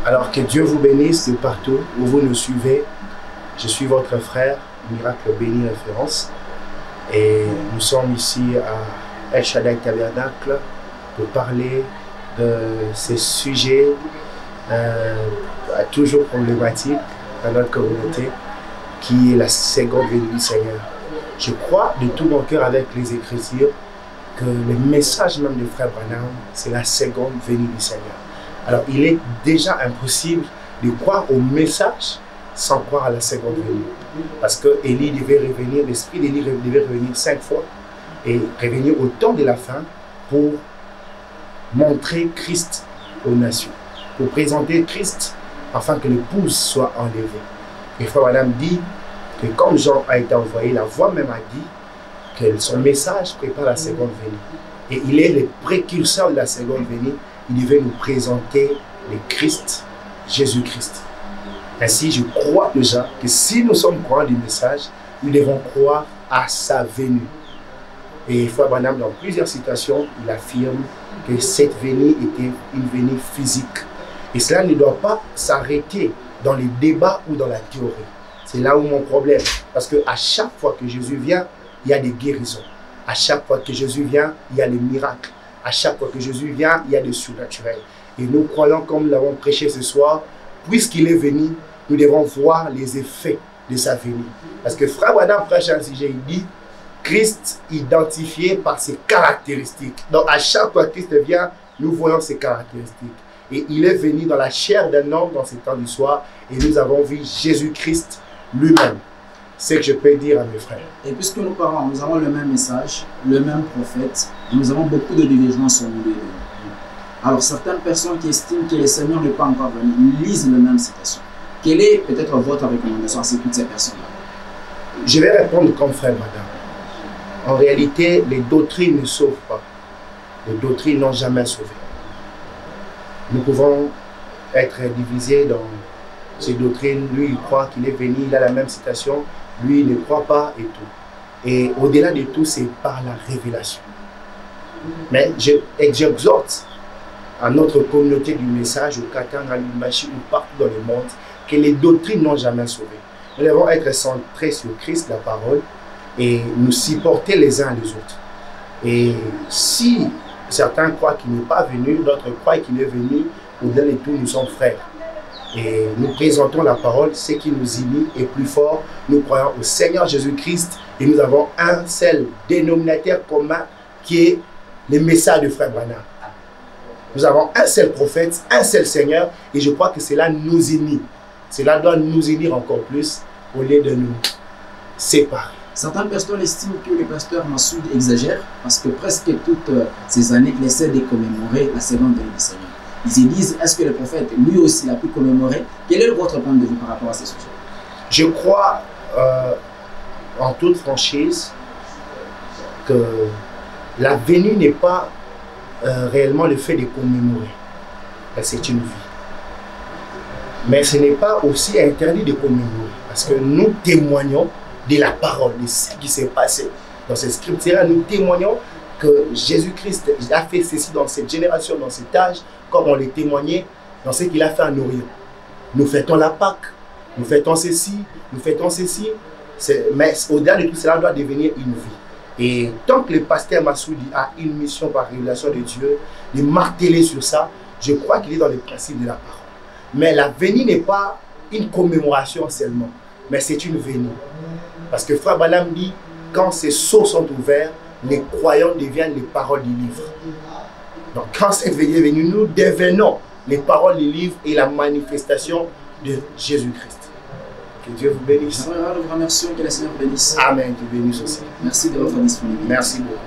Alors que Dieu vous bénisse de partout où vous nous suivez. Je suis votre frère, Miracle Béni Référence. Et nous sommes ici à El Shaddai Tabernacle pour parler de ces sujets toujours problématiques dans notre communauté, qui est la seconde venue du Seigneur. Je crois de tout mon cœur avec les Écritures que le message même de Frère Branham, c'est la seconde venue du Seigneur. Alors, il est déjà impossible de croire au message sans croire à la seconde venue. Parce que Élie devait revenir, l'esprit d'Élie devait revenir 5 fois et revenir au temps de la fin pour montrer Christ aux nations, pour présenter Christ afin que l'épouse soit enlevée. Et Frère Branham dit que comme Jean a été envoyé, la voix même a dit que son message prépare la seconde venue. Et il est le précurseur de la seconde venue. Il devait nous présenter le Christ, Jésus-Christ. Ainsi, je crois déjà que si nous sommes croyants du message, nous devons croire à sa venue. Et Frère Branham, dans plusieurs citations, il affirme que cette venue était une venue physique. Et cela ne doit pas s'arrêter dans les débats ou dans la théorie. C'est là où mon problème. Parce qu'à chaque fois que Jésus vient, il y a des guérisons. À chaque fois que Jésus vient, il y a les miracles. À chaque fois que Jésus vient, il y a des surnaturels. Et nous croyons, comme nous l'avons prêché ce soir, puisqu'il est venu, nous devons voir les effets de sa venue. Parce que Frère Branham prêche un sujet, il dit Christ identifié par ses caractéristiques. Donc à chaque fois que Christ vient, nous voyons ses caractéristiques. Et il est venu dans la chair d'un homme dans ces temps du soir, et nous avons vu Jésus-Christ lui-même. C'est ce que je peux dire à mes frères. Et puisque nous parlons, nous avons le même message, le même prophète, nous avons beaucoup de divergences au milieu de nous. Alors certaines personnes qui estiment que le Seigneur n'est pas encore venu lisent les mêmes citations. Quelle est peut-être votre recommandation à toutes ces personnes-là? Je vais répondre comme Frère Branham. En réalité, les doctrines ne sauvent pas. Les doctrines n'ont jamais sauvé. Nous pouvons être divisés dans ces doctrines. Lui, il croit qu'il est venu, il a la même citation. Lui, il ne croit pas et tout. Et au-delà de tout, c'est par la révélation. Mais j'exhorte à notre communauté du message, au Katanga, à l'Umachi ou partout dans le monde, que les doctrines n'ont jamais sauvé. Nous devons être centrés sur Christ, la parole, et nous supporter les uns les autres. Et si certains croient qu'il n'est pas venu, d'autres croient qu'il est venu, au-delà de tout, nous sommes frères. Et nous présentons la parole, ce qui nous unit est plus fort. Nous croyons au Seigneur Jésus-Christ et nous avons un seul dénominateur commun qui est le message de Frère Branham. Nous avons un seul prophète, un seul Seigneur, et je crois que cela nous unit. Cela doit nous unir encore plus au lieu de nous séparer. Certaines personnes estiment que le pasteur Massoud exagère parce que presque toutes ces années, il essaie de commémorer la seconde venue du Seigneur. Ils se disent, est-ce que le prophète, lui aussi, l'a pu commémorer? Quel est votre point de vue par rapport à ces sujets? Je crois, en toute franchise, que la venue n'est pas réellement le fait de commémorer. C'est une vie. Mais ce n'est pas aussi interdit de commémorer. Parce que nous témoignons de la parole, de ce qui s'est passé. Dans cette scripture, nous témoignons que Jésus-Christ a fait ceci dans cette génération, dans cet âge, comme on l'a témoigné dans ce qu'il a fait en Orient. Nous fêtons la Pâque, nous fêtons ceci, nous fêtons ceci. Mais au-delà de tout cela, doit devenir une vie. Et tant que le pasteur Massoudi a une mission par révélation de Dieu, de marteler sur ça, je crois qu'il est dans le principe de la parole. Mais la venue n'est pas une commémoration seulement, mais c'est une venue. Parce que Frère Branham dit, quand ces sceaux sont ouverts, les croyants deviennent les paroles du livre. Donc quand cette venue est venue, nous devenons les paroles du livre et la manifestation de Jésus-Christ. Que Dieu vous bénisse. Nous vous remercions, que le Seigneur bénisse. Amen, que bénisse aussi. Merci de votre disponibilité. Merci beaucoup.